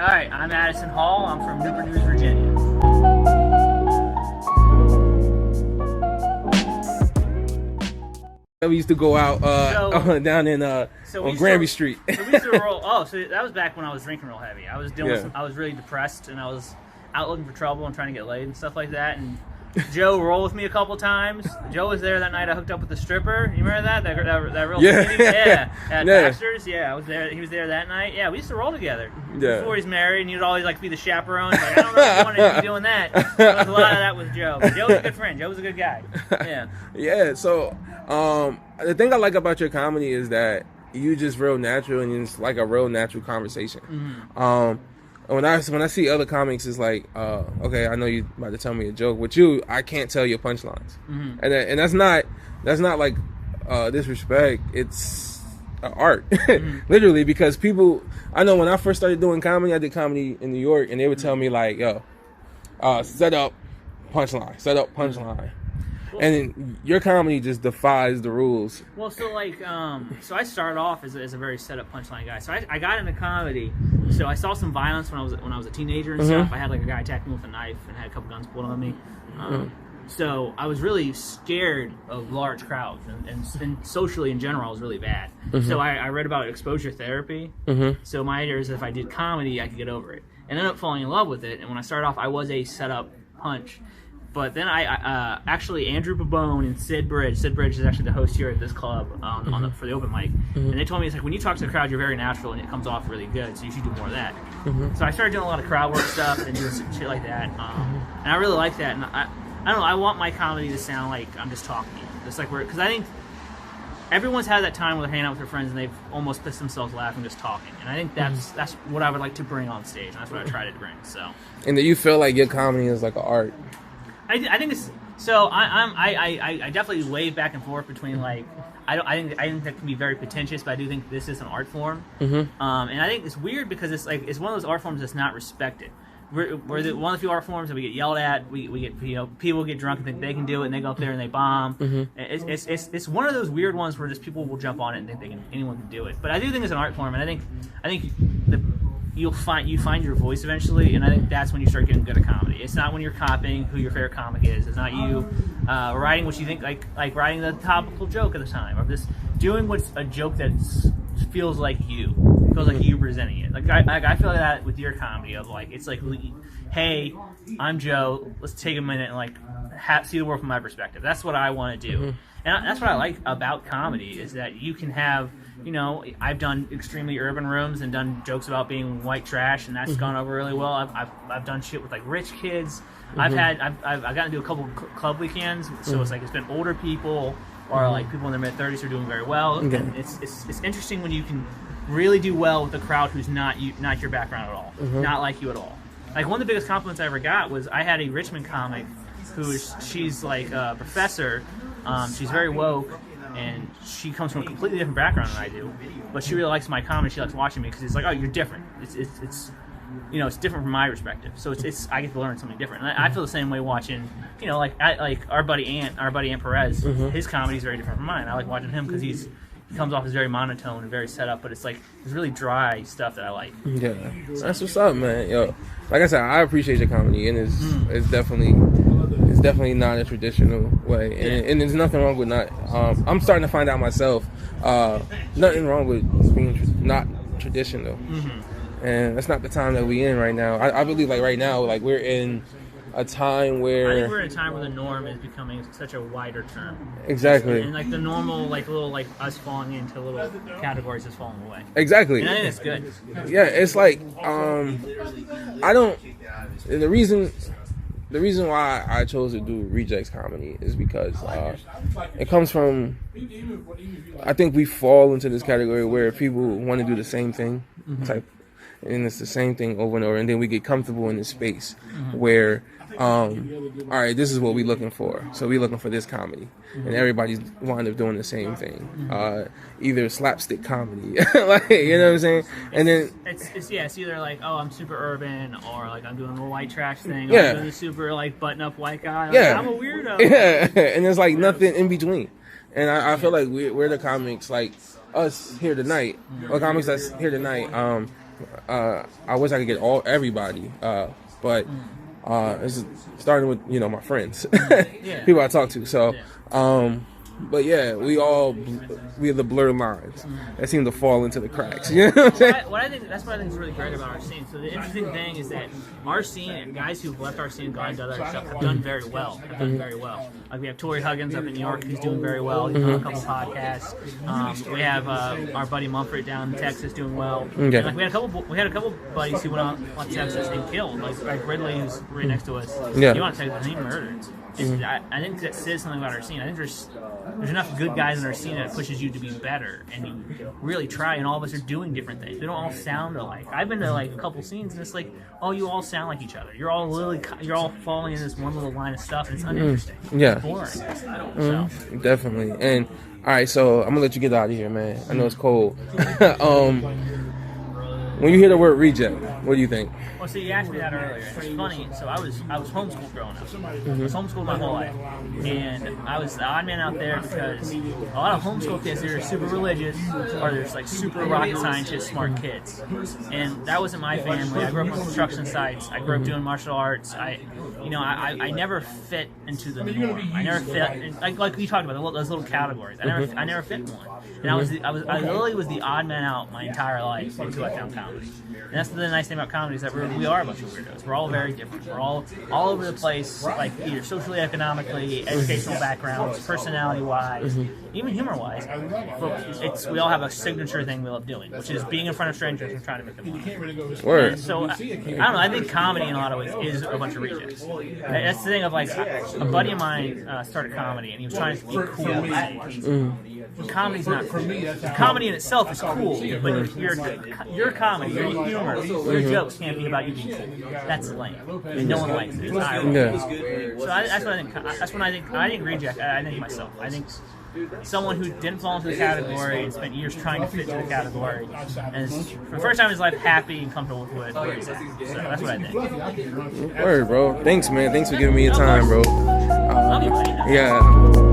All right, I'm Addison Hall. I'm from Newport News, Virginia. We used to go out down in So on Granby Street. So we used to roll. Oh, so that was back when I was drinking real heavy. I was doing. Yeah. I was really depressed, and I was out looking for trouble and trying to get laid and stuff like that. And Joe rolled with me a couple times. Joe was there that night. I hooked up with the stripper. You remember that? That real skinny? Yeah. At Baxter's. Yeah, I was there. He was there that night. Yeah, we used to roll together. Yeah. Before he's married, and he would always like be the chaperone. Like, I don't really want to be doing that. There was a lot of that with Joe. But Joe was a good friend. Joe was a good guy. Yeah. Yeah. So the thing I like about your comedy is that you just real natural, and it's like a real natural conversation. Mm-hmm. When I see other comics, it's like, okay, I know you about to tell me a joke. With you, I can't tell your punchlines, and that's not like disrespect. It's an art, literally, because people. I know when I first started doing comedy, I did comedy in New York, and they would tell me like, yo, set up, punchline, set up, punchline. And your comedy just defies the rules. Well, so like, so I started off as a very set up punchline guy. So I got into comedy. So I saw some violence when I was a teenager and stuff. I had like a guy attack me with a knife and had a couple guns pulled on me. So I was really scared of large crowds, and socially in general, I was really bad. So I read about exposure therapy. So my idea is if I did comedy, I could get over it. And I ended up falling in love with it. And when I started off, I was a set up punch. But then I actually, Andrew Babone and Sid Bridge is actually the host here at this club for the open mic. And they told me, it's like, when you talk to the crowd, you're very natural and it comes off really good, so you should do more of that. So I started doing a lot of crowd work stuff and doing shit like that. And I really like that. And I don't know, I want my comedy to sound like I'm just talking. Just like because I think everyone's had that time where they're hanging out with their friends and they've almost pissed themselves laughing just talking. And I think that's what I would like to bring on stage. And that's what I try to bring. So. And do you feel like your comedy is like an art? I think it's so. I definitely wave back and forth between like I think that can be very pretentious, but I do think this is an art form. And I think it's weird because it's one of those art forms that's not respected. We're one of the few art forms that we get yelled at. We get people get drunk and think they can do it, and they go up there and they bomb. It's one of those weird ones where just people will jump on it and think anyone can do it. But I do think it's an art form, and I think you find your voice eventually, and I think that's when you start getting good at comedy. It's not when you're copying who your favorite comic is. It's not you writing what you think, like writing the topical joke at the time, or just doing what's a joke that feels like you presenting it. Like I feel like that with your comedy of like, it's like, hey, I'm Joe. Let's take a minute and like see the world from my perspective. That's what I want to do, and that's what I like about comedy is that you can have. I've done extremely urban rooms and done jokes about being white trash, and that's gone over really well. I've done shit with like rich kids. I've gotten to do a couple club weekends, so it's been older people or like people in their mid-30s who are doing very well. And it's interesting when you can really do well with a crowd who's not your background at all, not like you at all. Like one of the biggest compliments I ever got was I had a Richmond comic she's like a professor. She's very woke. And she comes from a completely different background than I do, but she really likes my comedy. She likes watching me because it's like, oh, you're different. It's it's different from my perspective. So it's I get to learn something different. And I feel the same way watching, like our buddy Ant Perez. His comedy is very different from mine. I like watching him because he comes off as very monotone and very set up, but it's like it's really dry stuff that I like. Yeah, that's what's up, man. Yo, like I said, I appreciate your comedy, and it's definitely not a traditional way, and there's nothing wrong with not. I'm starting to find out myself. Nothing wrong with being not traditional, and that's not the time that we in right now. I believe like right now, like we're in a time where I think we're in a time where the norm is becoming such a wider term. Exactly, and like the normal, like little like us falling into little categories is falling away. Exactly, and I think it's good. Yeah, it's like I don't. The reason why I chose to do rejects comedy is because it comes from, I think we fall into this category where people want to do the same thing, and it's the same thing over and over, and then we get comfortable in this space where, all right, this is what we're looking for, so we're looking for this comedy, and everybody's wind up doing the same thing, either slapstick comedy, like, you know what I'm saying, and then it's either like, oh, I'm super urban, or like I'm doing the white trash thing, or I'm doing the super like button up white guy, like, I'm a weirdo, and there's like nothing in between, and I feel like we're the comics like us here tonight, or comics that's here tonight, I wish I could get everybody, but it's starting with my friends, people I talk to. So, but yeah, we have the blurred lines that seem to fall into the cracks. You know what I'm saying? What I think that's what I think is really great about our scene. So the interesting thing is that our scene and guys who've left our scene and gone to other stuff have done very well. Like we have Tori Huggins up in New York who's doing very well. He's on a couple podcasts. We have our buddy Mumford down in Texas doing well. Okay. And like we had a couple buddies who went on Texas and killed. Like Ridley, who's right next to us. Yeah. You want to Texas, he murdered. I think that says something about our scene. I think there's enough good guys in our scene that pushes you to be better, and you really try. And all of us are doing different things. We don't all sound alike. I've been to like a couple scenes, and it's like, oh, you all sound like each other. You're all falling in this one little line of stuff, and it's uninteresting. Yeah, it's boring. So. Definitely. And all right, so I'm gonna let you get out of here, man. I know it's cold. When you hear the word reject, what do you think? Well, see, you asked me that earlier. It's funny. So I was homeschooled growing up. I was homeschooled my whole life, and I was the odd man out there because a lot of homeschool kids, they're super religious, or there's like super rocket scientist, smart kids, and that wasn't my family. I grew up on construction sites. I grew up doing martial arts. I never fit into the norm. I never fit like we talked about those little categories. I never fit in one, and I literally was the odd man out my entire life until I found comedy. And that's the nice thing about comedy is that we are a bunch of weirdos. We're all very different. We're all over the place, like either socially, economically, educational backgrounds, personality-wise, even humor-wise. But we all have a signature thing we love doing, which is being in front of strangers and trying to make them laugh. Word. And so I don't know. I think comedy in a lot of ways is a bunch of rejects. That's the thing of like a buddy of mine started comedy and he was trying to be cool on stage. Comedy's not cool. Comedy in itself is cool, but your comedy, your humor, your jokes can't be about you being cool. That's lame, and no one likes it. It's ironic. So that's what I think. That's when I think reject. I think myself. I think someone who didn't fall into the category and spent years trying to fit into the category, and is, for the first time in his life, happy and comfortable with where he's at. So that's what I think. Word, bro. Thanks, man. Thanks for giving me your time, bro. Love you, buddy. Yeah.